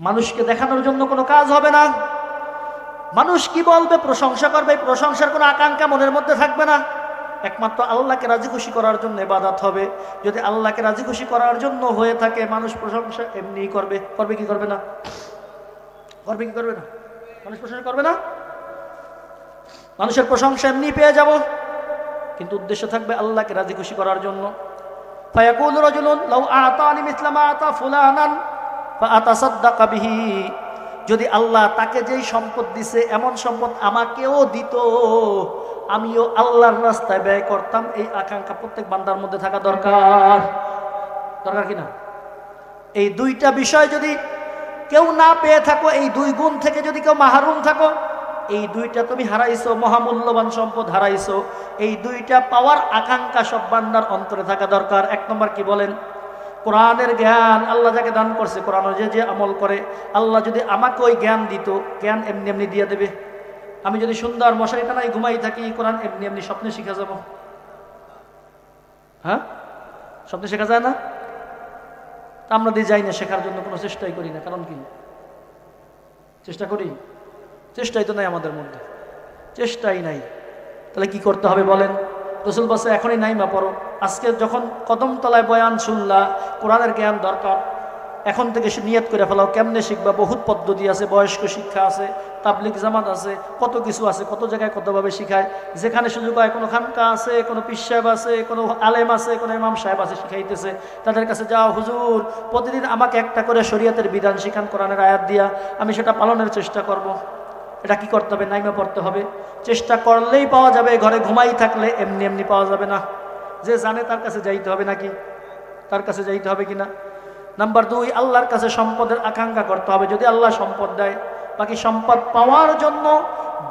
মানুষকে দেখানোর জন্য কোনো কাজ হবে না। মানুষ কি বলবে, প্রশংসা করবে, প্রশংসার কোনো আকাঙ্ক্ষা মনের মধ্যে থাকবে না। একমাত্র আল্লাহকে রাজি খুশি করার জন্য ইবাদত হবে। যদি আল্লাহকে রাজি খুশি করার জন্য হয়ে থাকে, মানুষ প্রশংসা এমনি করবে। করবে কি করবে না? করবে কি করবে না? মানুষ প্রশংসা করবে না? মানুষের প্রশংসা এমনি পেয়ে যাব, কিন্তু উদ্দেশ্য থাকবে আল্লাহকে রাজি খুশি করার জন্য। ফায়াকুলু রাজুলুন লাউ আতানি মিসলা মা আতা ফুলানান ফাআতাসাদ্দাকা বিহি, যদি আল্লাহ তাকে যেই সম্পদ দিছে এমন সম্পদ আমাকেও দিত, আমিও আল্লাহর রাস্তায় ব্যয় করতাম। এই আকাঙ্ক্ষা প্রত্যেক বান্দার মধ্যে থাকা দরকার। দরকার কিনা? এই দুইটা বিষয় যদি কেউ না পেয়ে থাকো, এই দুই গুণ থেকে যদি কেউ মাহরুম থাকো, এই দুইটা তুমি হারাইছো, মহামূল্যবান সম্পদ হারাইছো। এই দুইটা পাওয়ার আকাঙ্ক্ষা সব বান্দার অন্তরে থাকা দরকার। এক নম্বর কি বলেন? কোরআনের জ্ঞান আল্লাহ যাকে দান করছে, কোরআন যে আমল করে, আল্লাহ যদি আমাকে ওই জ্ঞান দিত, জ্ঞান এমনি এমনি দিয়ে দেবে। আমি যদি সুন্দর মশারি টানাই ঘুমাই থাকি, কোরআন এমনি এমনি স্বপ্নে শিখা যাব। হ্যাঁ, স্বপ্নে শেখা যায় না? আমরা দিয়ে যাই না, শেখার জন্য কোনো চেষ্টাই করি না। কারণ কি? চেষ্টা করি? চেষ্টাই তো নাই আমাদের মধ্যে, চেষ্টাই নাই। তাহলে কি করতে হবে বলেন? রসুল বলছে এখনই নাইমা পড়ো। আজকে যখন কদমতলায় বয়ান শুনলা, কোরআনের জ্ঞান দরকার, এখন থেকে নিয়ত করে ফেলাও। কেমনে শিখবা? বহুত পদ্ধতি আছে, বয়স্ক শিক্ষা আছে, তাবলিগ জামাত আছে, কত কিছু আছে, কত জায়গায় কতভাবে শিখায়। যেখানে সুযোগ হয়, কোনো খানকা আছে, কোনো পীর সাহেব আছে, কোনো আলেম আছে, কোনো ইমাম সাহেব আছে শিখাইতেছে, তাদের কাছে যাও, হুজুর প্রতিদিন আমাকে একটা করে শরীয়তের বিধান শিখান কোরআনের আয়াত দিয়া, আমি সেটা পালনের চেষ্টা করব। এটা কি করতে হবে? নাইমা পড়তে হবে। চেষ্টা করলেই পাওয়া যাবে, ঘরে ঘুমাই থাকলে এমনি এমনি পাওয়া যাবে না। যে জানে তার কাছে যাইতে হবে নাকি? তার কাছে যাইতে হবে কিনা? নাম্বার 2, আল্লাহর কাছে সম্পদের আকাঙ্ক্ষা করতে হবে। যদি আল্লাহ সম্পদ দেয়, বাকি সম্পদ পাওয়ার জন্য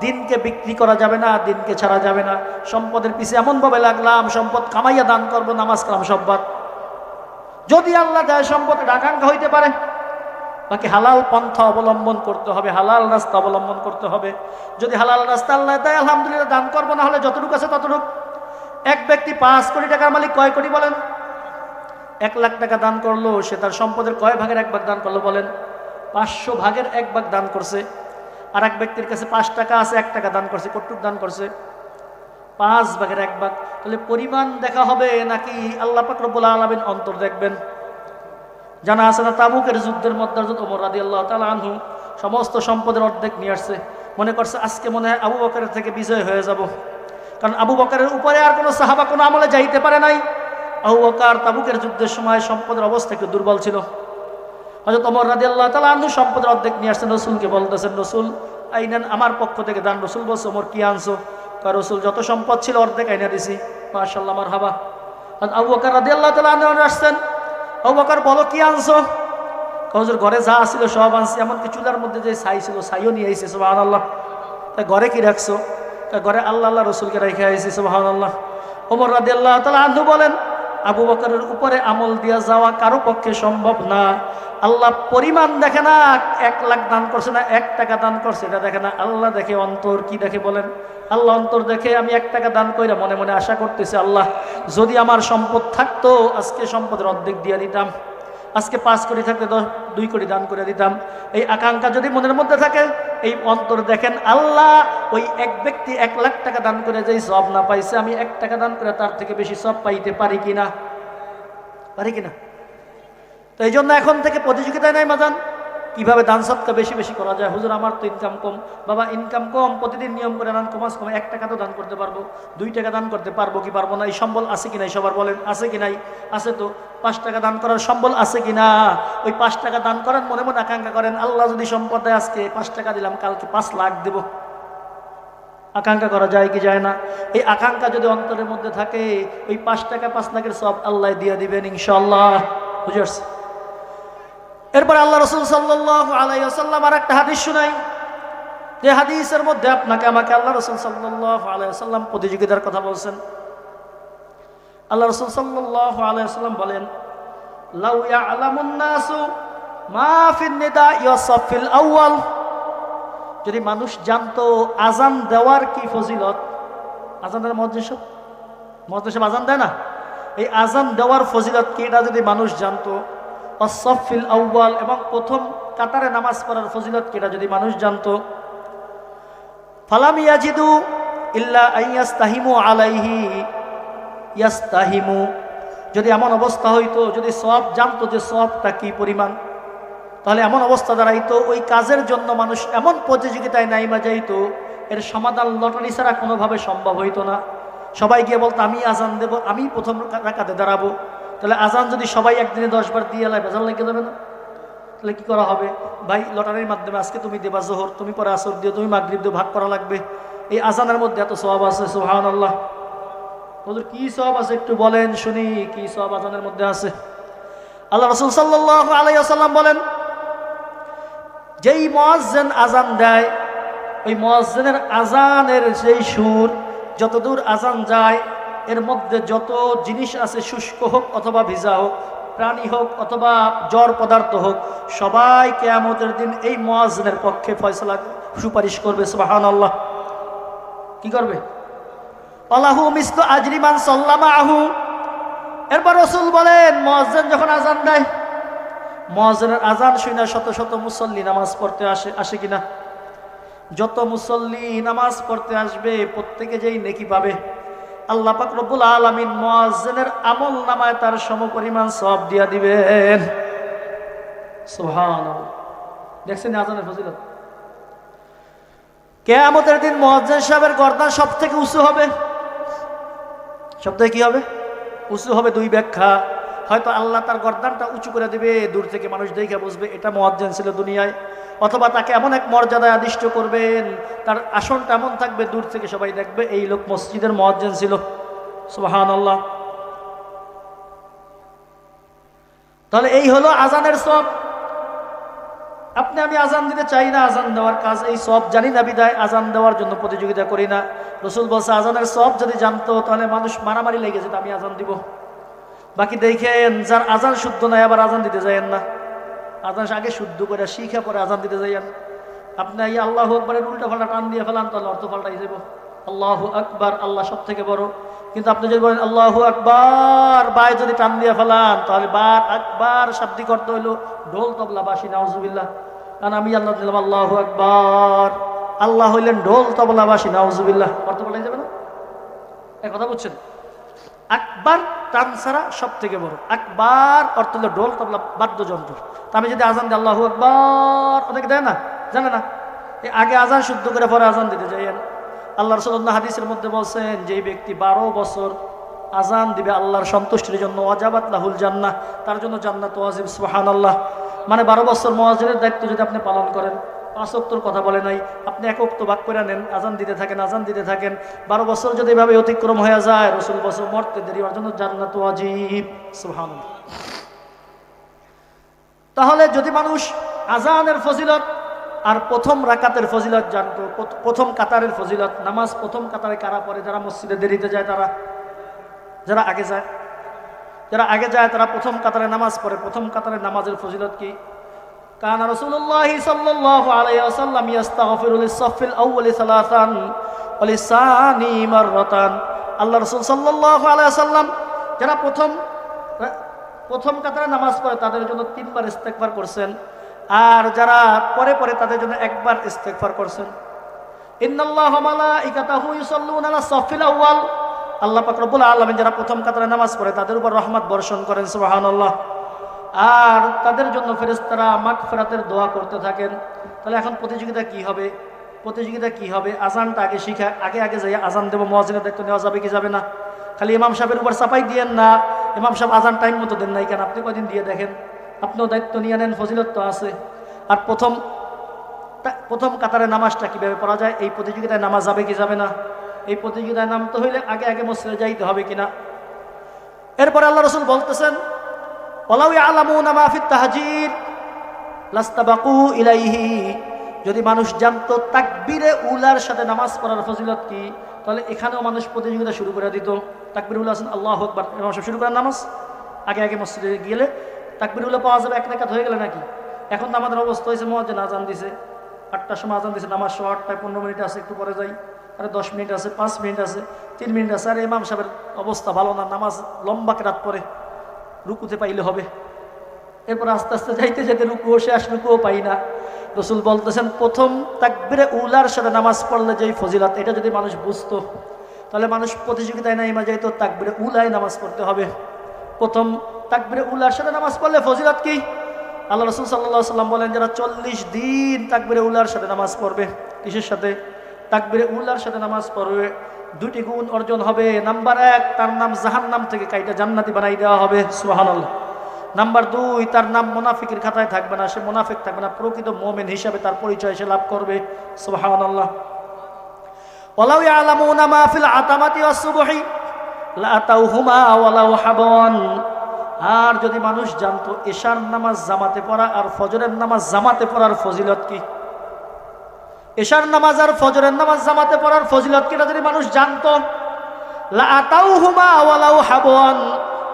দিনকে বিক্রি করা যাবে না, দিনকে ছাড়া যাবে না। সম্পদের পিছে এমনভাবে লাগলাম, সম্পদ কামাইয়া দান করবো, নামাজ কালাম সব বাদ। যদি আল্লাহ দেয় সম্পদের আকাঙ্ক্ষা হইতে পারে, বাকি হালাল পন্থা অবলম্বন করতে হবে, হালাল রাস্তা অবলম্বন করতে হবে। যদি হালাল রাস্তা আল্লাহ দেয়, আলহামদুলিল্লাহ দান করবো, না হলে যতটুকু আছে ততটুকু। এক ব্যক্তি 5 কোটি টাকার মালিক, কয় কোটি বলেন? 1 লাখ টাকা দান করলো, সে তার সম্পদের কয় ভাগের 1 ভাগ দান করলো বলেন? 500 ভাগের 1 ভাগ দান করছে। আর এক ব্যক্তির কাছে 5 টাকা আছে, 1 টাকা দান করছে, কতটুকু দান করছে? 5 ভাগের 1 ভাগ। তাহলে পরিমাণ দেখা হবে নাকি আল্লাহ পাক রব্বুল আলামিন অন্তর দেখবেন? জানা আছে না, তাবুকের যুদ্ধের মধ্যে হযরত ওমর রাদিয়াল্লাহু তাআলা আনহু সমস্ত সম্পদের অর্ধেক নিয়ে আসছে। মনে করছে আজকে মনে হয় আবু বকরের থেকে বিজয় হয়ে যাব, কারণ আবু বকরের উপরে আর কোনো সাহাবা কোনো আমলে যাইতে পারে নাই। আবু বকর তাবুকের যুদ্ধের সময় সম্পদের অবস্থা একটু দুর্বল ছিল। হযরত ওমর রাদিয়াল্লাহু তাআলা আনহু সম্পদের অর্ধেক নিয়ে আসছেন, রাসূলকে বলতেছেন, রাসূল আইনেন আমার পক্ষ থেকে দান। রাসূল বলছে, ওমর কি আনছো? কয়, রাসূল যত সম্পদ ছিল অর্ধেক আইনা দিছি। মাশাআল্লাহ, মারহাবা। আবু বকর রাদিয়াল্লাহু তাআলা আনহু আসছেন, আবু বকর বলো কি আনছো? হুজুর ঘরে যা ছিল সব আনছি, এমনকি চুলার মধ্যে যে ছাই ছিল ছাইও নিয়ে আইছে। সুবহানাল্লাহ। তাই ঘরে কি রাখছো? ঘরে আল্লাহ আল্লাহ রসুলকে রেখে আইছি। সুবহানাল্লাহ। ওমর রাদিয়াল্লাহু তাআলা আনহু বলেন, আবু বকরের উপরে আমল দিয়া যাওয়া কারো পক্ষে সম্ভব না। আল্লাহ পরিমাণ দেখে না, 1 লাখ দান করছে না 1 টাকা দান করছে, এটা দেখে না। আল্লাহ দেখে অন্তর। কি দেখে বলেন? আল্লাহ অন্তর দেখে। আমি 1 টাকা দান কইরা মনে মনে আশা করতেছি, আল্লাহ যদি আমার সম্পদ থাকতো আজকে সম্পদের অর্ধেক দিয়ে দিতাম, আজকে 5 কোটি থাকতে 2 কোটি দান করে দিতাম। এই আকাঙ্ক্ষা যদি মনের মধ্যে থাকে, এই অন্তর দেখেন, আল্লাহ ওই এক ব্যক্তি 1 লাখ টাকা দান করে যেই সব না পাইছে, আমি 1 টাকা দান করে তার থেকে বেশি সব পাইতে পারি কিনা? পারি কিনা? তো এই জন্য এখন থেকে প্রতিযোগিতায় নাই মাজান, কিভাবে দান সদকা বেশি বেশি করা যায়। হুজুর আমার তো ইনকাম কম। বাবা ইনকাম কম, প্রতিদিন নিয়ম করে দান কমাস কম 1 টাকা তো দান করতে পারবো, 2 টাকা দান করতে পারবো কি পারবো না? এই সম্বল আছে কি নাই সবার বলেন? আছে কি নাই? আছে তো। 5 টাকা দান করার সম্বল আছে কি না? ওই 5 টাকা দান করেন, মনে মনে আকাঙ্ক্ষা করেন, আল্লাহ যদি সম্পদ দেয়, আজকে 5 টাকা দিলাম, কালকে 5 লাখ দেব। আকাঙ্ক্ষা করা যায় কি যায় না? এই আকাঙ্ক্ষা যদি অন্তরের মধ্যে থাকে, ওই 5 টাকা 5 লাখের সব আল্লাহ দিয়ে দিবেন ইনশাআল্লাহ। বুঝে আসছে? এরপর আল্লাহ রাসূল সাল্লাল্লাহু আলাইহি ওয়াসাল্লাম আর একটা হাদিস শুনাই, যে হাদিসের মধ্যে আপনাকে আমাকে আল্লাহ রাসূল সাল্লাল্লাহু আলাইহি ওয়াসাল্লাম প্রতিযোগিতার কথা বলছেন। আল্লাহ রাসূল সাল্লাল্লাহু আলাইহি ওয়াসাল্লাম বলেন, লাউ ইয়ালামুন নাসু মা ফিন নিদা ইয়াসাফিল আউয়াল, যদি মানুষ জানতো আজান দেওয়ার কি ফজিলত। আজান দেওয়ার মসজিদ আজান দেয় না? এই আজান দেওয়ার ফজিলত কি, এটা যদি মানুষ জানতো, ওয়াস-সাফফিল আউয়াল, এবং প্রথম কাতারে নামাজ পড়ার ফজিলত কিটা যদি মানুষ জানতো। ফালাম ইয়াজিদু ইল্লা আইয়াস্তাহিমু আলাইহি ইয়াস্তাহিমু, যদি এমন অবস্থা হইতো, যদি সওয়াব জানতো যে সওয়াবটা কি পরিমাণ, তাহলে এমন অবস্থা দাঁড়াইতো ওই কাজের জন্য মানুষ এমন প্রতিযোগিতায় নাইমা যাইতো, এর সমাধান লটারি ছাড়া কোনোভাবে সম্ভব হইতো না। সবাই গিয়ে বলতো আমি আজান দেব, আমি প্রথম রাকাতে দাঁড়াবো। তাহলে আজান যদি সবাই একদিনে 10 বার দিয়ে এলাই বেজাল লেগে যাবে না? তাহলে কি করা হবে? ভাই লটারির মাধ্যমে আজকে তুমি দেবা জোহর, তুমি পরে আসর দিও, তুমি মাগরিব দিও, ভাগ করা লাগবে। এই আজানের মধ্যে এত সওয়াব আছে, সুবহানাল্লাহ। হুজুর কি সওয়াব আছে একটু বলেন শুনি, কি সওয়াব আজানের মধ্যে আছে? আল্লাহ রাসূল সাল্লাল্লাহু আলাইহি ওয়াসাল্লাম বলেন, যেই মুয়াজ্জিন আজান দেয়, ওই মুয়াজ্জিনের আজানের যেই সুর, যতদূর আজান যায়, এর মধ্যে যত জিনিস আছে, শুষ্ক হোক অথবা ভিজা হোক, প্রাণী হোক অথবা জড় পদার্থ হোক, সবাই কিয়ামতের দিন এই মুয়াজ্জিনের পক্ষে ফয়সালা সুপারিশ করবে। সুবহানাল্লাহ। কি করবে? আল্লাহু মিসলু আজরি মান সাল্লামাহু। এরপর রাসূল বলেন, মুয়াজ্জিন যখন আজান দেয়, মুয়াজ্জিনের আজান শুনে শত শত মুসল্লি নামাজ পড়তে আসে কিনা? যত মুসল্লি নামাজ পড়তে আসবে প্রত্যেকে যেই নেকি পাবে, আল্লাহ পাক রব্বুল আলামিন মুয়াজ্জিনের আমল নামায় তার সমপরিমাণ সওয়াব দিয়া দিবেন। সুবহানাল্লাহ। দেখছেন আজানের ফজিলত? কিয়ামতের দিন মুয়াজ্জিন সাহেবের গর্দান সবথেকে উঁচু হবে। সবথেকে কি হবে? উঁচু হবে। দুই ব্যাখ্যা, হয়তো আল্লাহ তার গর্দানটা উঁচু করে দিবে, দূর থেকে মানুষ দেখে বুঝবে এটা মুয়াজ্জিন ছিল দুনিয়ায়, অথবা তাকে এমন এক মর্যাদায় আদিষ্ট করবেন, তার আসনটা এমন থাকবে দূর থেকে সবাই দেখবে এই লোক মসজিদের মুয়াজ্জিন ছিল। সুবহানাল্লাহ। তাহলে এই হলো আজানের সওয়াব। আপনি আমি আজান দিতে চাই না, আজান দেওয়ার কাজ, এই সওয়াব জানি না বিদায় আজান দেওয়ার জন্য প্রতিযোগিতা করি না। রাসূল বলছে আজানের সওয়াব যদি জানতো তাহলে মানুষ মারামারি লেগে যেত, আমি আজান দিব। বাকি দেখেন যার আজান শুদ্ধ নাই আবার আজান দিতে যাইয়েন না। আজান আগে শুদ্ধ করে শিখে পরে আজান দিতে যাইয়েন। আপনি এই আল্লাহু আকবারের উল্টা পাল্টা টান দিয়ে ফেলান, তাহলে অর্থ পাল্টাই যাব। আল্লাহু আকবার, আল্লাহ সব থেকে বড়। কিন্তু আপনি যদি বলেন আল্লাহু আকবার, বাই যদি টান দিয়ে ফেলান, তাহলে বার আকবার শাব্দিক অর্থ হইল ঢোল তবলা বাসি, নাউজুবিল্লাহ। কারণ আমি আল্লাহ দিলাম আল্লাহু আকবার, আল্লাহ হইলেন ঢোল তবলা বাসি, নাউজুবিল্লাহ। অর্থ পাল্টাই যাবে না? এক কথা বুঝছেন? আকবার টান ছাড়া সব থেকে বড়। আকবার অর্থ হলো ঢোল তবলা বাদ্যযন্ত্র। তা আমি যদি আজান দিই আল্লাহু আকবার, অনেকে দেয় না, জানে না, এই আগে আজান শুদ্ধ করে পরে আজান দিতে যাইয়েন। আল্লাহ রাসূলুল্লাহ হাদিসের মধ্যে বলছেন, যেই ব্যক্তি 12 বছর আজান দিবে আল্লাহর সন্তুষ্টির জন্য, ওয়াজাবাত লাহুল জান্নাহ, তার জন্য জান্নাত ওয়াজিব। সুবহানাল্লাহ। মানে 12 বছর মুয়াজ্জিনের দায়িত্ব যদি আপনি পালন করেন, 5 ওয়াক্তর কথা বলে নাই, আপনি 1 ওয়াক্ত ভাগ করে নেন, আজান দিতে থাকেন, আজান দিতে থাকেন, 12 বছর যদি এভাবে অতিক্রম হয়ে যায়, রাসূল বছর মরতে দেরি, ওর জন্য জান্নাত ওয়াজিব। সুবহানাল্লাহ। তাহলে যদি মানুষ আজানের ফজিলত আর প্রথম রাকাতের ফজিলত জানতো, প্রথম কাতারের ফজিলত, নামাজ প্রথম কাতারে কারা পড়ে? যারা মসজিদে দেরিতে যায়, তারা, যারা আগে যায়, যারা আগে যায় তারা প্রথম কাতারে নামাজ পড়ে। প্রথম কাতারের নামাজের ফজিলত কি? কানা রাসূলুল্লাহ সাল্লাল্লাহু আলাইহি ওয়াসাল্লাম ইস্তাগফিরু লিস-সাফফিল আউয়ালি সালাসান ওয়া লিস-সানি মাররাতান। আল্লাহ রাসূল সাল্লাল্লাহু আলাইহি ওয়াসাল্লাম যারা প্রথম কাতারে নামাজ পড়ে তাদের জন্য 3 বার ইস্তেগফার করছেন, আর যারা পরে পরে তাদের জন্য 1 বার ইস্তেগফার করছেন। ইন্নাল্লাহা ওয়া মালাইকাতাহু ইউসাল্লুনা আলা-সাফফিল আউয়াল। আল্লাহ পাক রব্বুল আলামিন যারা প্রথম কাতারে নামাজ পড়ে তাদের উপর রহমত বর্ষণ করেন। সুবহানাল্লাহ। আর তাদের জন্য ফেরেশতারা মাগফিরাতের দোয়া করতে থাকেন। তাহলে এখন প্রতিযোগিতা কি হবে? প্রতিযোগিতা কি হবে? আজানটা আগে শিখা, আগে আগে যাই আজান দেবো, মুয়াজ্জিনের দায়িত্ব নেওয়া যাবে কি যাবে না? খালি ইমাম সাহেবের উপর চাপাই দিয়েন না, ইমাম সাহেব আজান টাইম মতো দেন নাই কেন? আপনি কয়দিন দিয়ে দেখেন, আপনিও দায়িত্ব নিয়ে নেন, ফজিলত তো আছে। আর প্রথম কাতারে নামাজটা কিভাবে পড়া যায়, এই প্রতিযোগিতায় নামাজ যাবে কি যাবে না? এই প্রতিযোগিতায় নামতে হইলে আগে আগে মসজিদে যাইতে হবে কিনা। এরপরে আল্লাহ রাসূল বলতেছেন, ওয়ালাউ ইয়ালামুনা মা ফিত তাহজীর লাস্তাবাকু ইলাইহি। যদি মানুষ জানতো তাকবীরে উলার সাথে নামাজ পড়ার ফজিলত কি, তাহলে এখানেও মানুষ প্রতিযোগিতা শুরু করে দিত। তাকবীরে উলা আছেন, আল্লাহু আকবার, ইমাম সাহেব শুরু করেন নামাজ, আগে আগে মসজিদে গেলে তাকবীরে উলা পাওয়া যাবে, 1 রাকাত হয়ে গেলে নাকি? এখন তো আমাদের অবস্থা হয়েছে, মুয়াজ্জিন আজান দিছে, 8টার সময় আজান দিছে, নামাজ 8টায় 15 মিনিট আছে, একটু পরে যাই, আরে 10 মিনিট আছে, 5 মিনিট আছে, 3 মিনিট আছে। আর ইমাম সাহেবের অবস্থা ভালো না, নামাজ লম্বা কেরাত পরে, রুকুতে পাইলে হবে, এরপর আস্তে আস্তে যাইতে যেতে রুকুও শেষ, রুকুও পাই না। রাসূল বলতেছেন প্রথম তাকবীরে উলার সাথে নামাজ পড়লে যেই ফজিলত, এটা যদি মানুষ বুঝতো তাহলে মানুষ প্রতিযোগিতায় নাইমা যাইত তাকবীরে উলায় নামাজ পড়তে হবে। প্রথম তাকবীরে উলার সাথে নামাজ পড়লে ফজিলত কি? আল্লাহ রাসূল সাল্লাল্লাহু আলাইহি ওয়াসাল্লাম বলেন যারা 40 দিন তাকবীরে উলার সাথে নামাজ পড়বে, কিসের সাথে? তাকবীরে উলার সাথে নামাজ পড়বে, দুটি গুণ অর্জন হবে। নাম্বার 1, তার নাম জাহান্নাম থেকে কাইটা জান্নাতি বানাই দেওয়া হবে, সুবহানাল্লাহ। নাম্বার 2, তার নাম মুনাফিকের খাতায় থাকবে না, সে মুনাফিক থাকবে না, প্রকৃত মুমিন হিসাবে তার পরিচয় সে লাভ করবে, সুবহানাল্লাহ। ওয়ালাউ ইয়ালামুনা মা ফিল আতামাতি ওয়াস সুবহি লা আতাউহুমা ওয়ালাউ হাবান। আর যদি মানুষ জানতো এশার নামাজ জামাতে পড়া আর ফজরের নামাজ জামাতে পড়ার ফজিলত কি, এশার নামাজ আর ফজরের নামাজ জামাতে পড়ার ফজিলত কি, যদি মানুষ জানতো, লা আতাউহুমা ওয়ালাউ হাবান,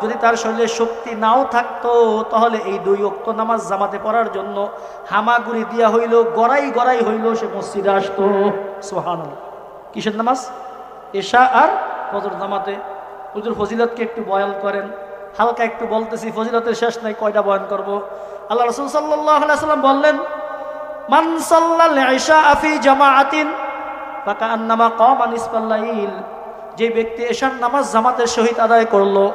যদি তার শরীরে শক্তি নাও থাকতো তাহলে এই 2 ওয়াক্ত নামাজ জামাতে পড়ার জন্য হামাগুড়ি দিয়া হইল, গড়াই গড়াই হইল সে মসজিদে আসতো, সুবহানাল্লাহ। কিসের নামাজ? এশা আর ফজর জামাতে। হুজুর ফজিলতকে একটু বয়ান করেন। হালকা একটু বলতেছি, ফজিলতের শেষ নাই, কয়টা বয়ান করব। আল্লাহ রাসূল সাল্লাল্লাহু আলাইহি ওয়াসাল্লাম বললেন মান সাল্লাল ইশা ফি জামাআতিন ফাকান্নামা কামা নিসফাল লাইল, যে ব্যক্তি এশার নামাজ জামাতের সহিত আদায় করলো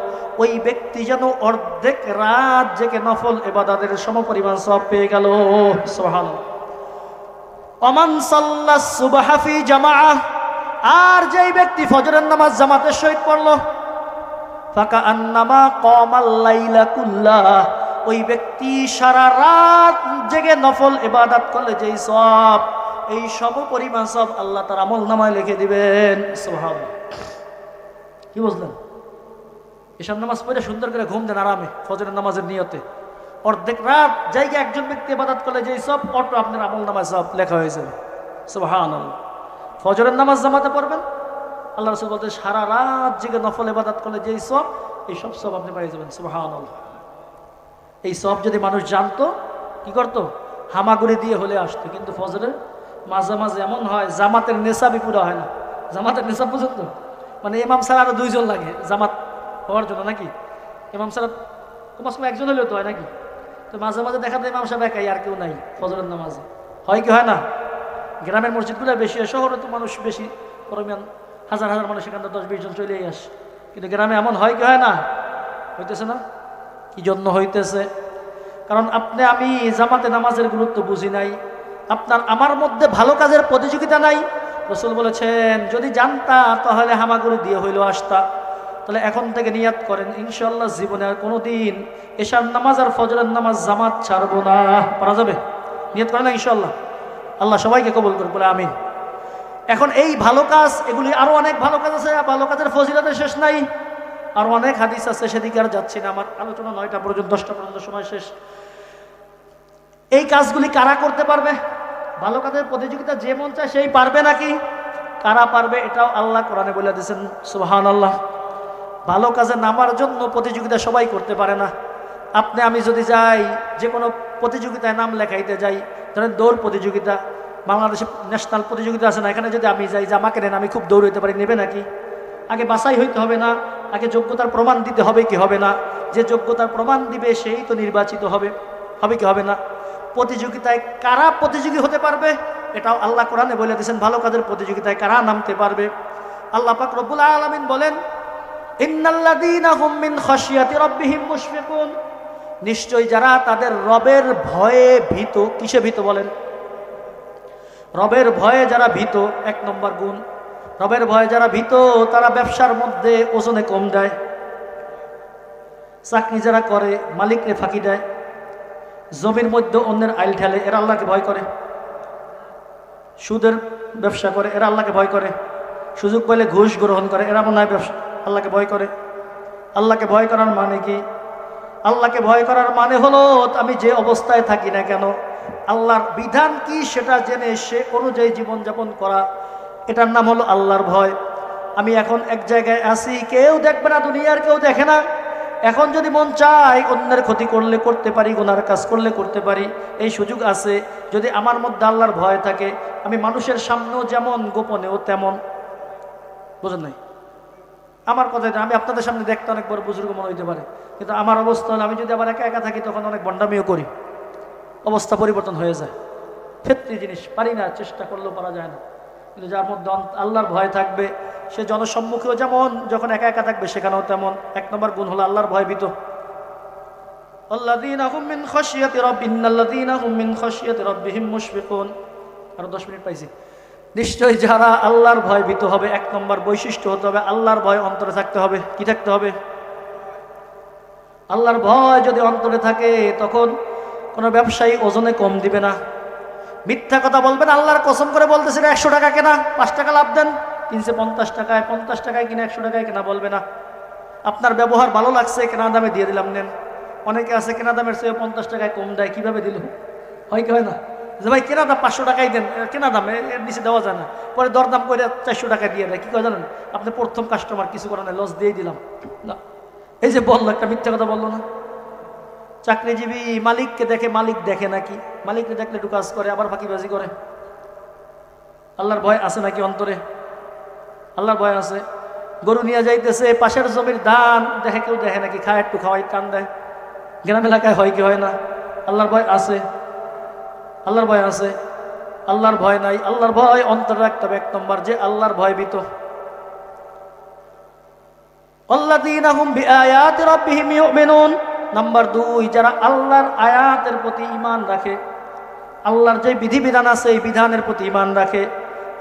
ওই ব্যক্তি যেন অর্ধেক রাত জেগে নফল ইবাদতের সমপরিমাণ সওয়াব পেয়ে গেল, সুবহানাল্লাহ। ওমান সাল্লাস সুবহা ফি জামাআহ, আর যেই ব্যক্তি ফজরের নামাজ জামাতের সহিত পড়লো ফাকান্নামা কামাল লাইলা কুল্লাহ, ওই ব্যক্তি সারা রাত জেগে নফল ইবাদত করলে যেই সওয়াব, এই সমপরিমাণ সওয়াব আল্লাহ তার আমলনামায় লিখে দিবেন, সুবহানাল্লাহ। কি বুঝলেন? এসব নামাজ পড়ে সুন্দর করে ঘুম দেন আরামে, ফজরের নামাজের নিয়তে। অর্ধেক রাত জায়গায় একজন ব্যক্তি ইবাদত করলে যেই সব অটো আপনার আমলনামায় সব লেখা হয়েছে, সুবহানাল্লাহ। ফজরের নামাজ জামাতে পড়বেন, আল্লাহ রাসূল বলতে সারা রাত জেগে নফল ইবাদত করলে যেই সব, এই সব সব আপনি পেয়ে যাবেন, সুবহানাল্লাহ। এই সব যদি মানুষ জানতো কি করতো? হামাগুড়ি দিয়ে হলে আসতো। কিন্তু ফজরের মাঝে মাঝে এমন হয় জামাতের নেশাবই পুরো হয় না। জামাতের নেশাব পর্যন্ত মানে ইমাম স্যার আরো 2 জন লাগে জামাত হওয়ার জন্য, নাকি? ইমাম সাহেব কমাস কম একজন হলেও তো হয়, নাকি? তো মাঝে মাঝে দেখা যায় ইমাম সাহেব একাই, আর কেউ নাই ফজরের নামাজে। হয় কি হয় না? গ্রামের মসজিদগুলো বেশি হয়, শহরে তো মানুষ বেশি পরিমাণ, হাজার হাজার মানুষ এখান থেকে 10-20 জন চলেই আসে। কিন্তু গ্রামে এমন হয় কি হয় না? হইতেছে না? কি জন্য হইতেছে? কারণ আপনি আমি জামাতে নামাজের গুরুত্ব বুঝি নাই, আপনার আমার মধ্যে ভালো কাজের প্রতিযোগিতা নাই। রাসূল বলেছেন যদি জানতা তাহলে হামাগুড়ি দিয়ে হইলেও আসতা। তাহলে এখন থেকে নিয়াত করেন ইনশাআল্লাহ জীবনে আর কোনোদিন এশার নামাজ আর ফজরের নামাজ জামাত ছাড়বো না। পারা যাবে? নিয়াত করেন না ইনশাআল্লাহ। আল্লাহ সবাইকে কবুল করুন, বলে আমিন। এখন এই ভালো কাজ, এগুলি আরো অনেক ভালো কাজ আছে, ভালো কাজের ফজিলতের শেষ নাই, আরো অনেক হাদিস আছে, সেদিকে আর যাচ্ছি না। আমার আলোচনা 9টা পর্যন্ত, 10টা পর্যন্ত সময় শেষ। এই কাজগুলি কারা করতে পারবে? ভালো কাজের প্রতিযোগিতা যে মন চায় সেই পারবে নাকি? কারা পারবে এটাও আল্লাহ কোরআনে বলে দিয়েছেন, সুবহানাল্লাহ। ভালো কাজে নামার জন্য প্রতিযোগিতা সবাই করতে পারে না। আপনি আমি যদি যাই যে কোনো প্রতিযোগিতায় নাম লেখাইতে যাই, ধরেন দৌড় প্রতিযোগিতা, বাংলাদেশে ন্যাশনাল প্রতিযোগিতা আছে না, এখানে যদি আমি যাই যে আমাকে নেন, আমি খুব দৌড়াইতে পারি, নেবে নাকি? আগে বাছাই হইতে হবে না? আগে যোগ্যতার প্রমাণ দিতে হবে কি হবে না? যে যোগ্যতার প্রমাণ দিবে সেই তো নির্বাচিত হবে, হবে কি হবে না? প্রতিযোগিতায় কারা প্রতিযোগী হতে পারবে এটাও আল্লাহ কোরআনে বলে দিয়েছেন। ভালো কাজের প্রতিযোগিতায় কারা নামতে পারবে? আল্লাহ পাক রব্বুল আলামিন বলেন ইন্নাল্লাযীনা হুম মিন খাশিয়াতি রাব্বিহিম মুশফিকুন, নিশ্চয় যারা তাদের রবের ভয়ে ভীত। কিসে ভীত বলেন? রবের ভয়ে যারা ভীত, 1 নম্বর গুণ। রবের ভয়ে যারা ভীত তারা ব্যবসার মধ্যে ওজনে কম দেয়, চাকরি যারা করে মালিকরে ফাঁকি দেয়, জমির মধ্যে অন্যের আইল ঠেলে, এরা আল্লাহকে ভয় করে। সুদের ব্যবসা করে, এরা আল্লাহকে ভয় করে। সুযোগ পেলে ঘুষ গ্রহণ করে, এরা মনে হয় ব্যবসা আল্লাহকে ভয় করে। আল্লাহকে ভয় করার মানে কি? আল্লাহকে ভয় করার মানে হলো আমি যে অবস্থায় থাকি না কেন আল্লাহর বিধান কি সেটা জেনে সে অনুযায়ী জীবনযাপন করা, এটার নাম হলো আল্লাহর ভয়। আমি এখন এক জায়গায় আছি, কেউ দেখবে না, দুনিয়ার কেউ দেখে না। এখন যদি মন চায় অন্যের ক্ষতি করলে করতে পারি, গুনার কাজ করলে করতে পারি, এই সুযোগ আছে। যদি আমার মধ্যে আল্লাহর ভয় থাকে আমি মানুষের সামনেও যেমন গোপনেও তেমন। বুঝেন নাই? আমার কথা এটা, আমি আপনাদের সামনে দেখতে অনেক বড় বুজুর্গ মনে হইতে পারে, কিন্তু আমার অবস্থা হলে আমি যদি আবার একা একা থাকি তখন অনেক বন্ডামিও করি, অবস্থা পরিবর্তন হয়ে যায়। ফেতরি জিনিস, পারি না, চেষ্টা করলেও পারা যায় না। কিন্তু যার মধ্যে আল্লাহর ভয় থাকবে সে জনসম্মুখেও যেমন, যখন একা একা থাকবে সেখানেও তেমন। এক নম্বর গুণ হলো আল্লাহর ভয় ভীত। আল্লাযীনা হুম মিন খাশিয়াতি রাব্বিহিম ইন্নাল্লাযীনা হুম মিন খাশিয়াতি রাব্বিহিম মুশফিকুন। আরো 10 মিনিট পাইছি। নিশ্চয়ই যারা আল্লাহর ভয় ভীত হবে, এক নম্বর বৈশিষ্ট্য হতে হবে আল্লাহর ভয় অন্তরে থাকতে হবে। কি থাকতে হবে? আল্লাহর ভয় যদি অন্তরে থাকে তখন কোনো ব্যবসায়ী ওজনে কম দিবে না, মিথ্যা কথা বলবে না। আল্লাহর কসম করে বলতেছে 100 টাকা কেনা, 5 টাকা লাভ দেন, কিনছে 50 টাকায়, 50 টাকায় কিনে 100 টাকায় কেনা বলবে না। আপনার ব্যবহার ভালো লাগছে, কেনা দামে দিয়ে দিলাম, নেন। অনেকে আছে কেনা দামের চেয়ে 50 টাকায় কম দেয়, কিভাবে দিল? হয় কি হয় না? যে ভাই কেনা দাম 500 টাকাই দেন, কেনা দাম এর নিচে দেওয়া যায় না, পরে দরদাম করে 400 টাকা দিয়ে দেয়। কি করে জানেন? আপনি প্রথম কাস্টমার, কিছু করেন, লস দিয়ে দিলাম না। এই যে বললো, একটা মিথ্যা কথা বললো না? চাকরিজীবী মালিককে দেখে, মালিক দেখে নাকি? মালিককে দেখলে একটু কাজ করে, আবার ফাঁকিবাজি করে। আল্লাহর ভয় আছে নাকি অন্তরে? আল্লাহর ভয় আছে। গরু নিয়ে যাইতেছে, পাশের জমির ধান দেখে, কেউ দেখে নাকি? খায়, একটু খাওয়াই, কান দেয়। গ্রাম এলাকায় হয় কি হয় না? আল্লাহর ভয় আছে, আল্লাহর ভয় আছে। আল্লাহর ভয় নাই, আল্লাহর ভয় অন্তরে রাখতে হবে। এক নম্বর যে আল্লাহর ভয় ভীত। আল্লাযীনা হুম বিআয়াতি রাব্বিহিম ইউমিনুন। নাম্বার 2, যারা আল্লাহর আয়াতের প্রতি ঈমান রাখে, আল্লাহর যে বিধিবিধান আছে এই বিধানের প্রতি ঈমান রাখে।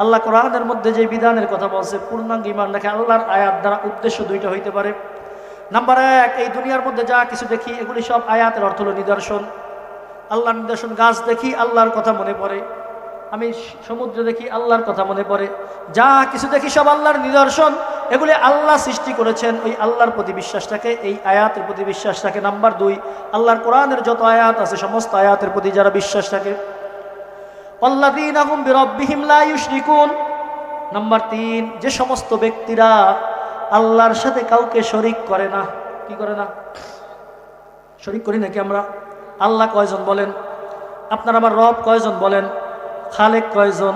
আল্লাহ কোরআনের মধ্যে যে বিধানের কথা বলছে পূর্ণাঙ্গ ঈমান রাখে। আল্লাহর আয়াত দ্বারা উদ্দেশ্য দুইটা হইতে পারে। নাম্বার 1, এই দুনিয়ার মধ্যে যা কিছু দেখি এগুলি সব আয়াতের অর্থ হলো নিদর্শন। আল্লাহর নিদর্শন। গাছ দেখি, আল্লাহর কথা মনে পড়ে। আমি সমুদ্র দেখি, আল্লাহর কথা মনে পড়ে। যা কিছু দেখি সব আল্লাহর নিদর্শন, এগুলি আল্লাহ সৃষ্টি করেছেন। ওই আল্লাহর প্রতি বিশ্বাস থাকে, এই আয়াতের প্রতি বিশ্বাস থাকে। নাম্বার 2, আল্লাহর কোরআনের যত আয়াত আছে সমস্ত আয়াতের প্রতি যারা বিশ্বাস থাকে। আল্লাযীনা হুম বিরাব্বিহিম লা ইউশরিকুন। নাম্বার 3, যে সমস্ত ব্যক্তিরা আল্লাহর সাথে কাউকে শরীক করে না। কি করে না? শরীক করি নাকি আমরা? আল্লাহ কয়জন বলেন? আপনার আমার রব কয়জন বলেন? খালেক কয়জন?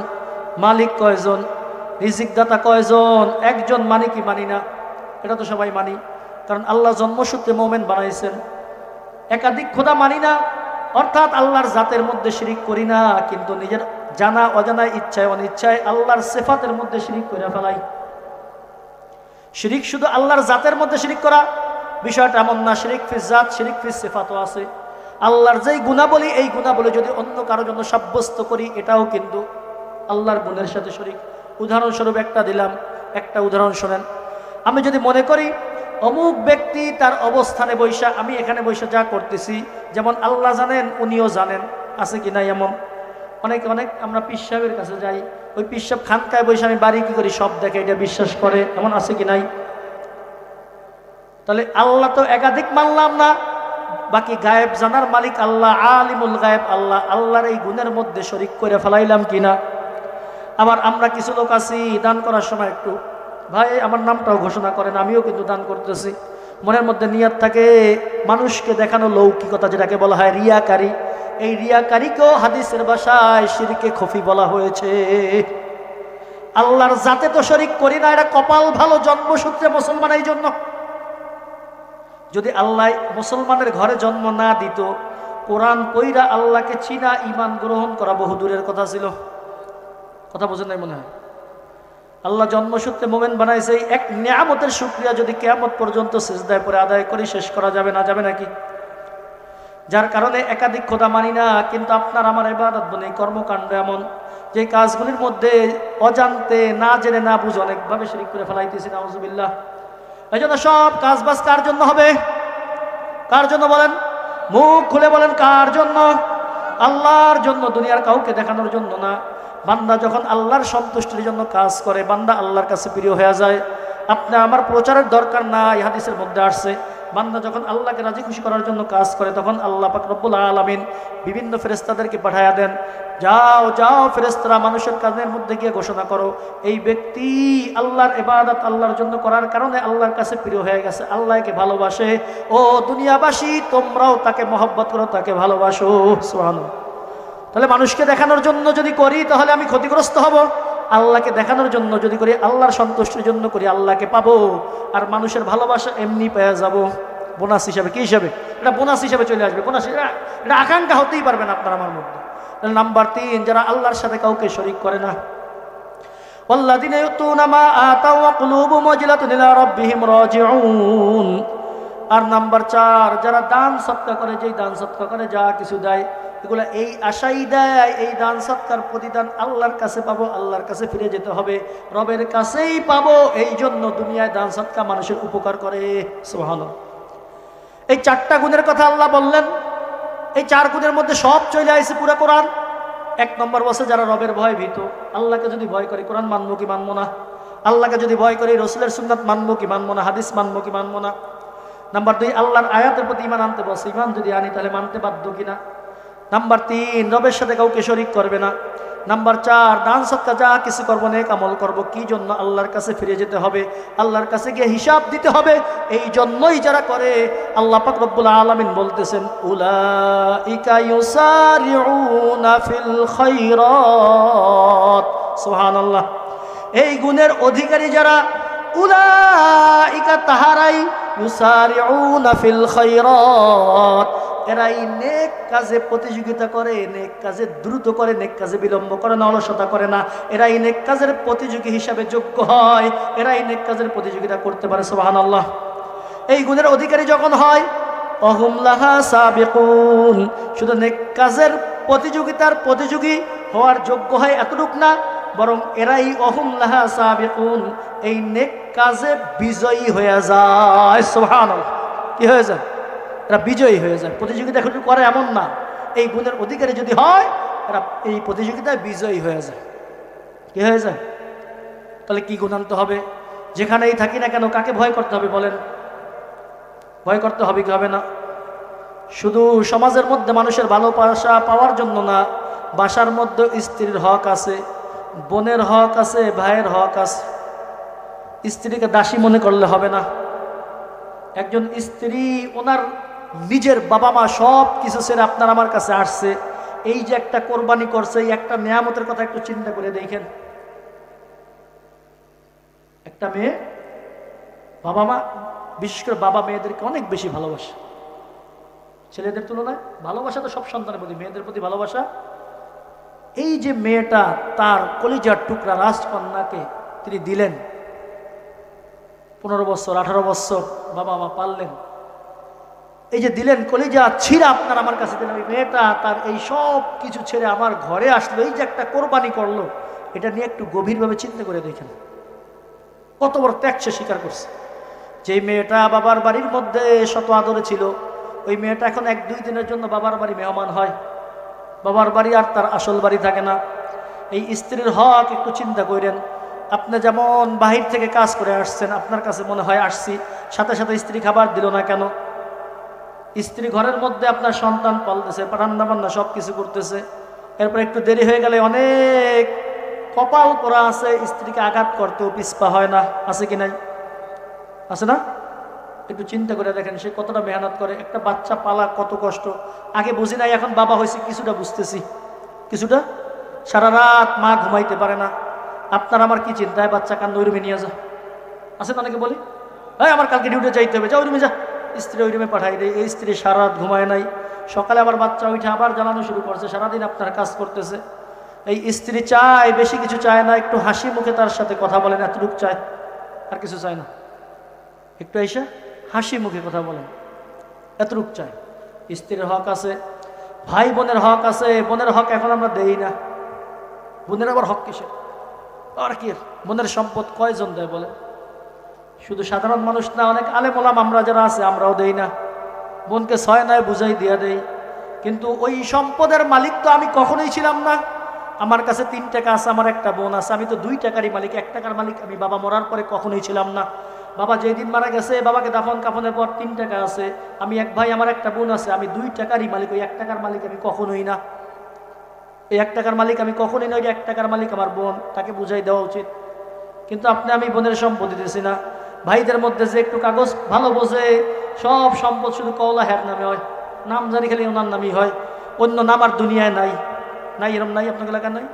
মালিক কয়জন? রিজিক দাতা কয়জন? একজন মানি কি মানি না? এটা তো সবাই মানি, কারণ আল্লাহ জন্মসূত্রে মোমেন বানাইছেন। একাধিক খোদা মানি না, অর্থাৎ আল্লাহর জাতের মধ্যে শিরিক করি না, কিন্তু নিজের জানা অজানা ইচ্ছায় অনিচ্ছায় আল্লাহর সিফাতের মধ্যে শিরিক করে ফেলাই। শিরিক শুধু আল্লাহর জাতের মধ্যে শিরিক করা বিষয়টা এমন না, শিরিক ফিস জাত, শিরিক ফিস সিফাতও আছে। আল্লাহর যেই গুণাবলী, এই গুণাবলী যদি অন্য কারোর জন্য সাব্যস্ত করি এটাও কিন্তু আল্লাহর গুণের সাথে শরীক। উদাহরণস্বরূপ একটা দিলাম, একটা উদাহরণ শোনেন। আমি যদি মনে করি অমুক ব্যক্তি তার অবস্থানে বৈশা, আমি এখানে বৈশা যা করতেছি, যেমন আল্লাহ জানেন উনিও জানেন, আছে কি নাই? এমন অনেক আমরা পীর সাহেবের কাছে যাই, ওই পীর সাহেব খানকায় বৈশা আমি বাড়ি কি করি সব দেখে, এটা বিশ্বাস করে, এমন আছে কি নাই? তাহলে আল্লাহ তো একাধিক মানলাম না, বাকি গায়েব জানার মালিক আল্লাহ, আলিমুল গায়েব আল্লাহ, আল্লাহর এই গুণের মধ্যে শরীক করে ফেলাইলাম কিনা? আবার আমরা কিছু লোক আছি দান করার সময় একটু, ভাই আমার নামটাও ঘোষণা করেন, আমিও কিন্তু দান করতেছি, মনের মধ্যে নিয়ত থাকে মানুষকে দেখানো লৌকিকতা, যেটাকে বলা হয় রিয়াকারী। এই রিয়াকারীকেও হাদিসের ভাষায় শিরকে খফি বলা হয়েছে। আল্লাহর জাতে তো শরীক করি না, এটা কপাল ভালো, জন্মসূত্রে মুসলমান। এই জন্য যদি আল্লাহ মুসলমানের ঘরে জন্ম না দিত, কোরআন পইরা আল্লাহকে চিনা, ঈমান গ্রহণ করা বহু দূরের কথা ছিল। কথা বোঝেন নাই মনে হয়? আল্লাহ জন্মসূত্রে মোমেন বানাইছে, এক নিয়ামতের শুকরিয়া যদি কিয়ামত পর্যন্ত সিজদায় পরে আদায় করে শেষ করা যাবে না, যাবে নাকি? যার কারণে একাধিক খোদা মানি না, কিন্তু আপনার আমার ইবাদত বনে কর্মকাণ্ড এমন যে কাজগুলির মধ্যে অজান্তে, না জেনে না বুঝে অনেকভাবে শিরক করে ফেলাইতেছি, নাউজুবিল্লাহ। এই জন্য সব কাজবাজ কার জন্য হবে? কার জন্য বলেন? মুখ খুলে বলেন, কার জন্য? আল্লাহর জন্য, দুনিয়ার কাউকে দেখানোর জন্য না। বান্দা যখন আল্লাহর সন্তুষ্টির জন্য কাজ করে, বান্দা আল্লাহর কাছে প্রিয় হয়ে যায়। আপনি আমার প্রচারের দরকার নাই, হাদিসের মধ্যে আসছে, বান্দা যখন আল্লাহকে রাজি খুশি করার জন্য কাজ করে, তখন আল্লাহ পাক রব্বুল আলামিন বিভিন্ন ফেরেশতাদেরকে পাঠায়া দেন, যাও যাও ফেরেশতারা মানুষের কাজের মধ্যে গিয়ে ঘোষণা করো, এই ব্যক্তি আল্লাহর ইবাদত আল্লাহর জন্য করার কারণে আল্লাহর কাছে প্রিয় হয়ে গেছে, আল্লাহকে ভালোবাসে। ও দুনিয়াবাসী, তোমরাও তাকে মহব্বত করো, তাকে ভালোবাসো। সুবহানাল্লাহ। তাহলে মানুষকে দেখানোর জন্য যদি করি, তাহলে আমি ক্ষতিগ্রস্ত হব। আল্লাহকে দেখানোর জন্য যদি করি, আল্লাহর সন্তুষ্টির জন্য করি, আল্লাহকে পাবো। আর মানুষের ভালোবাসা এমনি পেয়ে যাব, বোনাস হিসাবে। কি হিসাবে? এটা বোনাস হিসাবে চলে আসবে। বোনাস এটা আকাঙ্ক্ষা হতেই পারবে না আপনার আমার মধ্যে। নাম্বার 3, যারা আল্লাহর সাথে কাউকে শরীক করে না। ওয়াল্লাযীনা ইউতুনা মা আতাউ ওয়া কুলুবুহুম ওয়াজিলাতুন ইলা রাব্বিহিম রাজিউন। আর নাম্বার 4, যারা দান সদকা করে, যেই দান সদকা করে, যা কিছু দেয়, এগুলো এই আশাই দেয় এই দান সদকার প্রতিদান আল্লাহর কাছে পাবো, আল্লাহর কাছে ফিরে যেতে হবে, রবের কাছেই পাবো। এই জন্য দুনিয়ায় দান সদকা মানুষের উপকার করে। সুবহানাল্লাহ। এই 4টা গুণের কথা আল্লাহ বললেন। এই 4 গুণের মধ্যে সব চলে আসছে পুরো কোরআন। 1 নম্বর বসে যারা রবের ভয় ভীত। আল্লাহকে যদি ভয় করি, কোরআন মানবো কি মানবো না? আল্লাহকে যদি ভয় করি, রসুলের সুন্নাত মানবো কি মানবো না? হাদিস মানবো কি মানবো না? নাম্বার 2, আল্লাহর আয়াতের প্রতি ঈমান আনতে বসে। ঈমান যদি আনি তাহলে মানতে বাধ্য কিনা? নাম্বার 3, রবের সাথে কাউকে শরীক করবে না। নাম্বার 4, দান সদকা যা কিছু করবো, নেক আমল করবো, কি জন্য? আল্লাহর কাছে ফিরে যেতে হবে, আল্লাহর কাছে গিয়ে হিসাব দিতে হবে। এই জন্যই যারা করে, আল্লাহ পাক রব্বুল আলামিন বলতেছেন, উলাইকা ইউসারিউনা ফিল খায়রাত। সুবহানাল্লাহ। এই গুণের অধিকারী যারা, উলাইকা তাহারাই, ইউসারিউনা ফিল খায়রাত, এরাই নেক কাজে প্রতিযোগিতা করে, নেক কাজে দ্রুত করে, নেক কাজে বিলম্ব করে না, অলসতা করে না। এরাই নেক কাজের প্রতিযোগী হিসাবে যোগ্য হয়, এরাই নেক কাজের প্রতিযোগিতা করতে পারে। সুবহানাল্লাহ। এই গুণের অধিকারী যখন হয়, অহুম লাহা সাবিকুন, শুধু নেক কাজের প্রতিযোগিতার প্রতিযোগী হওয়ার যোগ্য হয় এতটুক না, বরং এরাই অহুম লাহা সাবিকুন, এই নেক কাজে বিজয়ী হয়ে যায়। সুবহানাল্লাহ। কি হয়ে যায়? এরা বিজয়ী হয়ে যায়। প্রতিযোগিতা এখন করে এমন না, এই গুণের অধিকারী যদি হয়, এরা এই প্রতিযোগিতায় বিজয়ী হয়ে যায়। কি হয়ে যায়? তাহলে কি গুণ আনতে হবে? যেখানেই থাকি না কেন, কাকে ভয় করতে হবে বলেন? ভয় করতে হবে কি হবে না? শুধু সমাজের মধ্যে মানুষের ভালোবাসা পাওয়ার জন্য না, বাসার মধ্যে স্ত্রীর হক আছে, বোনের হক আছে, ভাইয়ের হক আছে। স্ত্রীকে দাসী মনে করলে হবে না। একজন স্ত্রী ওনার নিজের বাবা মা সব কিছু ছেড়ে আপনার আমার কাছে আসছে, এই যে একটা কোরবানি করছে, এই একটা নিয়ামতের কথা একটু চিন্তা করে দেখেন। একটা মেয়ে, বাবা মা, বিশেষ করে বাবা মেয়েদেরকে অনেক বেশি ভালোবাসে ছেলেদের তুলনায়। ভালোবাসা তো সব সন্তানের প্রতি, মেয়েদের প্রতি ভালোবাসা। এই যে মেয়েটা তার কলিজার টুকরা রাজকন্যাকে তিনি দিলেন, 15 বছর 18 বছর বাবা মা পাললেন, এই যে দিলেন, কলিজা ছিঁড়া আপনার আমার কাছে দিলেন, ওই মেয়েটা তার এই সব কিছু ছেড়ে আমার ঘরে আসলো, এই যে একটা কোরবানি করলো, এটা নিয়ে একটু গভীরভাবে চিন্তা করে দেখেন কত বড় ত্যাগ সে স্বীকার করছে। যেই মেয়েটা বাবার বাড়ির মধ্যে শত আদরে ছিল, ওই মেয়েটা এখন 1-2 দিনের জন্য বাবার বাড়ি মেহমান হয়, বাবার বাড়ি আর তার আসল বাড়ি থাকে না। এই স্ত্রীর হক একটু চিন্তা করেন। আপনি যেমন বাহির থেকে কাজ করে আসছেন, আপনার কাছে মনে হয় আসছি, সাথে সাথে স্ত্রী খাবার দিল না কেন? স্ত্রী ঘরের মধ্যে আপনার সন্তান পালতেছে, রান্না বান্না সব কিছু করতেছে, এরপর একটু দেরি হয়ে গেলে অনেক কপাল পোড়া আছে, স্ত্রীকে আঘাত করতেও পিছপা হয় না। আছে কি নাই? আছে না? একটু চিন্তা করে দেখেন সে কতটা মেহনত করে। একটা বাচ্চা পালা কত কষ্ট। আগে বুঝি নাই, এখন বাবা হয়েছে কিছুটা বুঝতেছি। কিছুটা সারা রাত মা ঘুমাইতে পারে না। আপনার আমার কি চিন্তায় বাচ্চা কান্দ, ওই রুমে নিয়ে যা। আছে তো অনেকে বলি, হ্যাঁ আমার কালকে ডিউটি যাইতে হবে, যা ওই রুমে যা। স্ত্রী ওই রুমে পাঠাই দেয়। এই স্ত্রী সারা রাত ঘুমায় নাই, সকালে আবার বাচ্চা উঠে আবার জ্বালানো শুরু করছে, সারাদিন আপনার কাজ করতেছে। এই স্ত্রী চায়, বেশি কিছু চায় না, একটু হাসি মুখে তার সাথে কথা বলেন, এতটুকু চায়, আর কিছু চায় না। একটু এসে হাসি মুখে কথা বলেন, এতটুকু চায়। স্ত্রীর হক আছে, ভাই বোনের হক আছে। বোনের হক এখন আমরা দেই না। বোনের আবার হক কিসের? আর কি বোনের সম্পদ কয়জন দেয় বলে? শুধু সাধারণ মানুষ না, অনেক আলেম ওলামা আমরা যারা আছে আমরাও দেই না। বোনকে 6 নয় বুঝাই দিয়া দেই, কিন্তু ওই সম্পদের মালিক তো আমি কখনোই ছিলাম না। আমার কাছে 3 টাকা আছে, আমার একটা বোন আছে, আমি তো 2 টাকারই মালিক। 1 টাকার মালিক আমি বাবা মরার পরে কখনোই ছিলাম না। বাবা যেই দিন মারা গেছে, বাবাকে দাফন কাফনের পর 3 টাকা আছে। আমি 1 ভাই, আমার একটা বোন আছে, আমি 2 টাকারই মালিক। ওই 1 টাকার মালিক আমি কখনোই না। এই 1 টাকার মালিক আমি কখনোই না। ওই 1 টাকার মালিক আমার বোন, তাকে বুঝাই দেওয়া উচিত। কিন্তু আপনি আমি বোনের সম্পদ দিতেছি না। ভাইদের মধ্যে যে একটু কাগজ ভালো বোঝে, সব সম্পদ শুধু কওলা হ্যার নামে হয়, নাম জানি খালি ওনার নামই হয়, অন্য নাম আর দুনিয়ায় নাই। নাই এরম নাই? আপনার এলাকা নাই?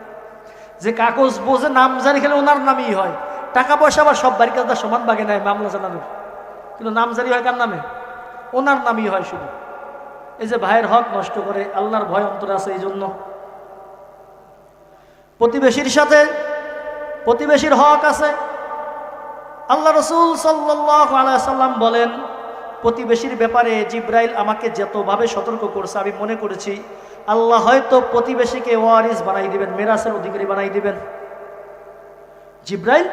যে কাগজ বোঝে নামজারি খেলে ওনার নামই হয়, টাকা পয়সা আবার সব বাড়ির কাছে সমান ভাগে নেয় মামলা জানানোর, কিন্তু নামজারি হয় কার নামে? ওনার নামই হয় শুধু। এই যে ভাইয়ের হক নষ্ট করে, আল্লাহর ভয় অন্তরে আছে এই জন্য। প্রতিবেশীর সাথে প্রতিবেশীর হক আছে। আল্লাহ রাসূল সাল্লাল্লাহু আলাইহি সাল্লাম বলেন, প্রতিবেশীর ব্যাপারে জিব্রাইল আমাকে যতভাবে সতর্ক করছে, আমি মনে করেছি আল্লাহ হয়তো প্রতিবেশীকে ওয়ারিস বানাই দিবেন, মিরাসের অধিকারী বানাই দিবেন। জিব্রাইল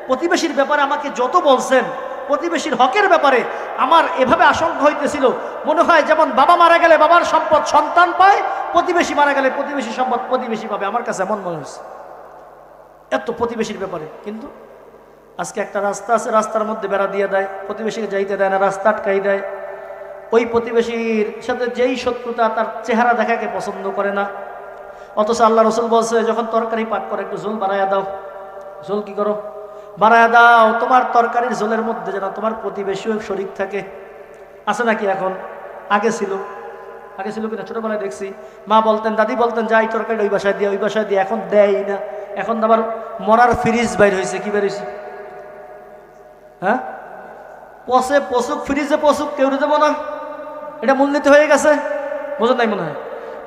প্রতিবেশীর ব্যাপারে আমাকে যত বলছেন, প্রতিবেশীর হকের ব্যাপারে আমার এভাবে আশঙ্কা হইতেছিল, মনে হয় যেমন বাবা মারা গেলে বাবার সম্পদ সন্তান পায়, প্রতিবেশী মারা গেলে প্রতিবেশী সম্পদ প্রতিবেশী পাবে। আমার কাছে এমন মনে হয়েছে এত প্রতিবেশীর ব্যাপারে। কিন্তু আজকে একটা রাস্তা আছে, রাস্তার মধ্যে বেড়া দিয়ে দেয়, প্রতিবেশীকে যাইতে দেয় না, রাস্তা আটকাই দেয়। ওই প্রতিবেশীর সাথে যেই শত্রুতা, তার চেহারা দেখাকে পছন্দ করে না। অথচ আল্লাহ রাসূল বলছে, যখন তরকারি পাক করে একটু ঝোল বাড়াইয়া দাও। ঝোল কি করো? বাড়াইয়া দাও, তোমার তরকারির ঝোলের মধ্যে যেন তোমার প্রতিবেশীও শরীক থাকে। আছে নাকি এখন? আগে ছিল, আগে ছিল কিনা? ছোটবেলায় দেখছি মা বলতেন, দাদি বলতেন, যাই তরকারি ওই বাসায় দিয়ে, ওই বাসায় দিয়ে। এখন দেয় না। এখন আবার মরার ফ্রিজ বাইর হয়েছে। কি বের হয়েছে? হ্যাঁ, পচে পচুক, ফ্রিজে পচুক, কেউ দেবো না, এটা মূলনীতি হয়ে গেছে। বোঝেন নাই মনে হয়?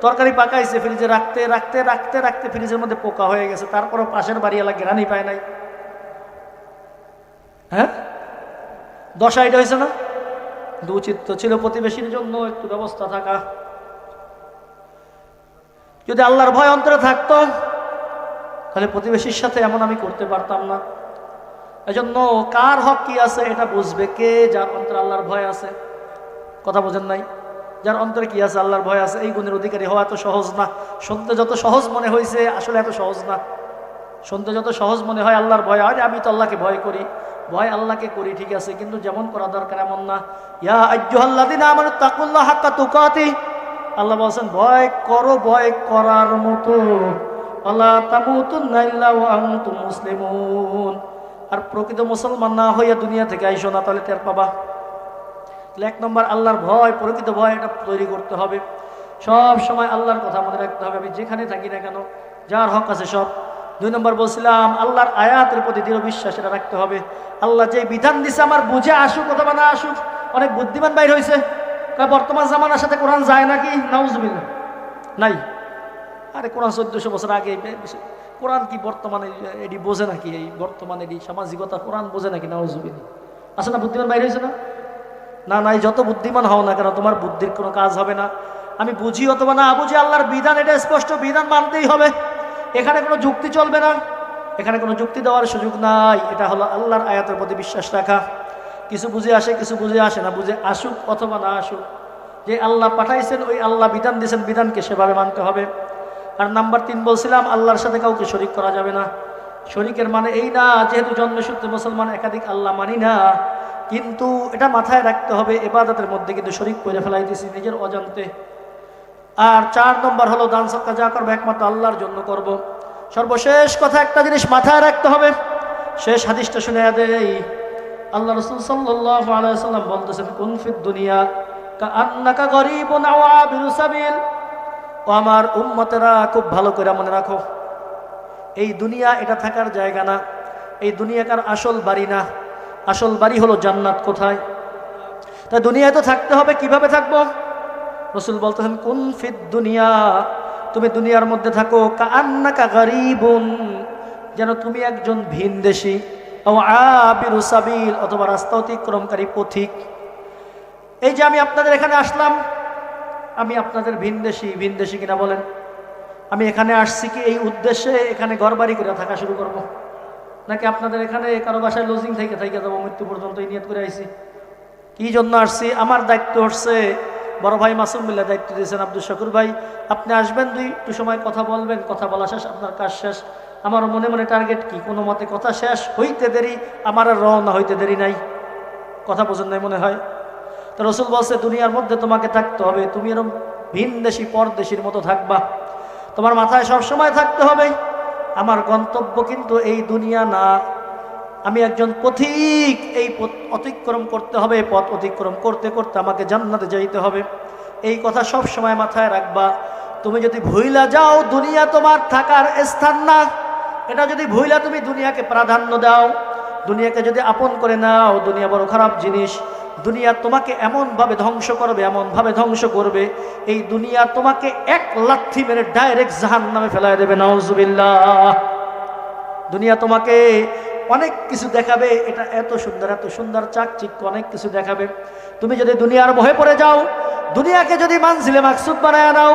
তরকারি পাকাইছে, ফ্রিজে রাখতে রাখতে রাখতে রাখতে ফ্রিজের মধ্যে পোকা হয়ে গেছে, তারপরও পাশের বাড়িওয়ালা গ্রানি পায় নাই। হ্যাঁ, দশা এটা হয়েছে না? উচিত তো ছিল প্রতিবেশীর জন্য একটু ব্যবস্থা থাকা। যদি আল্লাহর ভয় অন্তরে থাকতো, তাহলে প্রতিবেশীর সাথে এমন আমি করতে পারতাম না। এজন্য কার হক কি আছে এটা বুঝবে কে? যার অন্তরে আল্লাহর ভয় আছে। কথা বোঝেন নাই? যার অন্তরে কি আছে? আল্লাহর ভয় আছে। এই গুণের অধিকারী হওয়া এত সহজ না। শুনতে যত সহজ মনে হয়েছে, আসলে এত সহজ না। শুনতে যত সহজ মনে হয় আল্লাহর ভয়, আরে আমি তো আল্লাহকে ভয় করি, ভয় আল্লাহকে করি, ঠিক আছে, কিন্তু যেমন করা দরকার এমন না। ইয়া আইয়ুহাল্লাযীনা আমানু তাকুল্লাহ হাক্কা তুকাতিহ, আল্লাহ বলেন ভয় করো ভয় করার মতো। ওয়ালা তামুতুন্না ইল্লা ওয়া আনতুম মুসলিমুন। আর প্রকৃত মুসলমান না হইয়া দুনিয়া থেকে আইসো না, তাহলে টের পাবা। তাহলে এক নম্বর আল্লাহর ভয়, প্রকৃত ভয়, এটা তৈরি করতে হবে। সব সময় আল্লাহর কথা মনে রাখতে হবে, আমি যেখানে থাকি না কেন, যার হক আছে সব। দুই নম্বর বলছিলাম আল্লাহর আয়াতের প্রতি দৃঢ় বিশ্বাস এটা রাখতে হবে। আল্লাহ যে বিধান দিছে আমার বুঝে আসুক অথবা না আসুক। অনেক বুদ্ধিমান বাইর হয়েছে, বর্তমান জামানার সাথে কোরআন যায় নাকি? নাউজুবিল্লাহ, নাই। আরে কোরআন 1400 বছর আগে, কোরআন কি বর্তমানে এটি বোঝে নাকি? এই বর্তমানে এটি সামাজিকতা কোরআন বোঝে নাকি? নাউজুবিল্লাহ। আসলে না, বুদ্ধিমান বাইর হয়েছে না? না নাই, যত বুদ্ধিমান হও না কেন, তোমার বুদ্ধির কোনো কাজ হবে না। আমি বুঝি অথবা না বুঝি, আল্লাহর বিধান এটা স্পষ্ট, বিধান মানতেই হবে। এখানে কোনো যুক্তি চলবে না, এখানে কোনো যুক্তি দেওয়ার সুযোগ নাই। এটা হলো আল্লাহর আয়াতের প্রতি বিশ্বাস রাখা। কিছু বুঝে আসে, কিছু বুঝে আসে না, বুঝে আসুক অথবা না আসুক, যে আল্লাহ পাঠাইছেন, ওই আল্লাহ বিধান দিয়েছেন, বিধানকে সেভাবে মানতে হবে। আর নাম্বার 3 বলছিলাম আল্লাহর সাথে কাউকে শরীক করা যাবে না। শরীকের মানে এই না যেহেতু জন্মসূত্রে মুসলমান একাধিক আল্লাহ মানি না, কিন্তু এটা মাথায় রাখতে হবে ইবাদতের মধ্যে কিন্তু শরীক করে ফেলাইতেছি নিজের অজান্তে। আর 4 নম্বর হলো দান সদকা যা করবো একমাত্র আল্লাহর জন্য করব। সর্বশেষ কথা একটা জিনিস মাথায় রাখতে হবে, শেষ হাদিসটা শুনে দেই। আল্লাহ রাসূল সাল্লাল্লাহু আলাইহি ওয়াসাল্লাম বলতেছেন, কুন ফিদ দুনিয়া কাআন্নাকা গরীবুন আও আবিরু সাবিল। ও আমার উম্মতেরা, খুব ভালো করে মনে রাখো, এই দুনিয়া এটা থাকার জায়গা না, এই দুনিয়াকার আসল বাড়ি না। আসল বাড়ি হলো জান্নাত। কোথায়? তাই দুনিয়ায় তো থাকতে হবে, কিভাবে থাকবো? রাসূল বলতেছেন, কুন ফিদ দুনিয়া, তুমি দুনিয়ার মধ্যে থাকো কাআন্নাকা গরীবুন, যেন তুমি একজন ভিনদেশী, আও আবিরু সাবিল, অথবা রাস্তা অতিক্রমকারী পথিক। এই যে আমি আপনাদের এখানে আসলাম, আমি আপনাদের ভিনদেশী। ভিনদেশী কিনা বলেন? আমি এখানে আসছি কি এই উদ্দেশ্যে এখানে ঘরবাড়ি করে থাকা শুরু করব, নাকি আপনাদের এখানে কারো বাসায় লজিং থেকে যাবো মৃত্যু পর্যন্ত এই নিয়ত করে আইছি? কি জন্য আসছি? আমার দায়িত্ব হচ্ছে, বড় ভাই মাসুম বিল্লাহ দায়িত্ব দিয়েছেন, আব্দুল শাকুর ভাই আপনি আসবেন, 2 সময় কথা বলবেন, কথা বলা শেষ আপনার কাজ শেষ। আমার মনে মনে টার্গেট কি, কোনো মতে কথা শেষ হইতে দেরি, আমার আর রওনা হইতে দেরি নাই। কথা বোঝেন নাই মনে হয়? তো রাসূল বলছে দুনিয়ার মধ্যে তোমাকে থাকতে হবে, তুমি এরকম ভিনদেশী পরদেশীর মতো থাকবা। তোমার মাথায় সবসময় থাকতে হবে আমার গন্তব্য কিন্তু এই দুনিয়া না, আমি একজন পথিক, এই পথ অতিক্রম করতে হবে, পথ অতিক্রম করতে করতে আমাকে জান্নাতে যাইতে হবে। এই কথা সব সময় মাথায় রাখবা। তুমি যদি ভুইলা যাও দুনিয়া তোমার থাকার স্থান না, এটা যদি ভুইলা তুমি দুনিয়াকে প্রাধান্য দাও, দুনিয়াকে যদি আপন করে নাও, দুনিয়া বড় খারাপ জিনিস। দুনিয়া তোমাকে এমনভাবে ধ্বংস করবে, এমনভাবে ধ্বংস করবে, এই দুনিয়া তোমাকে এক লাথি মেরে ডাইরেক্ট জাহান্নামে ফেলায় দেবে। নাউজুবিল্লাহ। দুনিয়া তোমাকে অনেক কিছু দেখাবে, এটা এত সুন্দর, এত সুন্দর, চাকচিক্য অনেক কিছু দেখাবে। তুমি যদি দুনিয়ার মোহে পড়ে যাও, দুনিয়াকে যদি মানজিলে মাকসুদ বানায় নাও,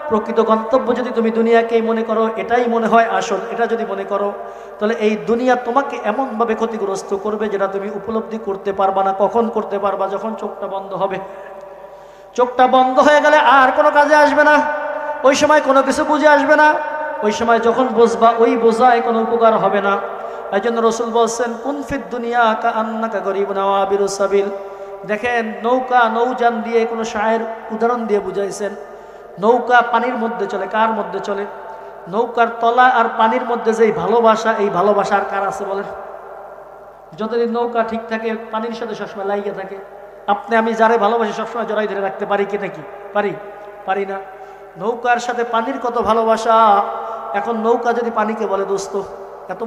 প্রকৃত গন্তব্য যদি তুমি দুনিয়াকেই মনে করো, এটাই মনে হয় আসল, এটা যদি মনে করো, তাহলে এই দুনিয়া তোমাকে এমনভাবে ক্ষতিগ্রস্ত করবে যেটা তুমি উপলব্ধি করতে পারবা না। কখন করতে পারবা? যখন চোখটা বন্ধ হবে। চোখটা বন্ধ হয়ে গেলে আর কোনো কাজে আসবে না, ওই সময় কোনো কিছু বুঝে আসবে না। ওই সময় যখন বুঝবা, ওই বোঝায় কোনো উপকার হবে না। এই জন্য রসুল বলছেন, কুন ফিদ দুনিয়া কা আন্নাকা গরিবুন আও আবিরুস সাবিল। দেখেন, নৌকা, নৌযান দিয়ে কোনো শায়ের উদাহরণ দিয়ে বুঝাইছেন। নৌকা পানির মধ্যে চলে, কার মধ্যে চলে? নৌকার তলা আর পানির মধ্যে যেই ভালোবাসা, এই ভালোবাসা আর কার আছে বলেন? যতদিন নৌকা ঠিক থাকে, পানির সাথে সবসময় লাগিয়ে থাকে। আপনি আমি যারে ভালোবাসি সবসময় জড়াই ধরে রাখতে পারি কি নাকি? পারি না। নৌকার সাথে পানির কত ভালোবাসা। এখন নৌকা যদি পানিকে বলে, দোস্ত এত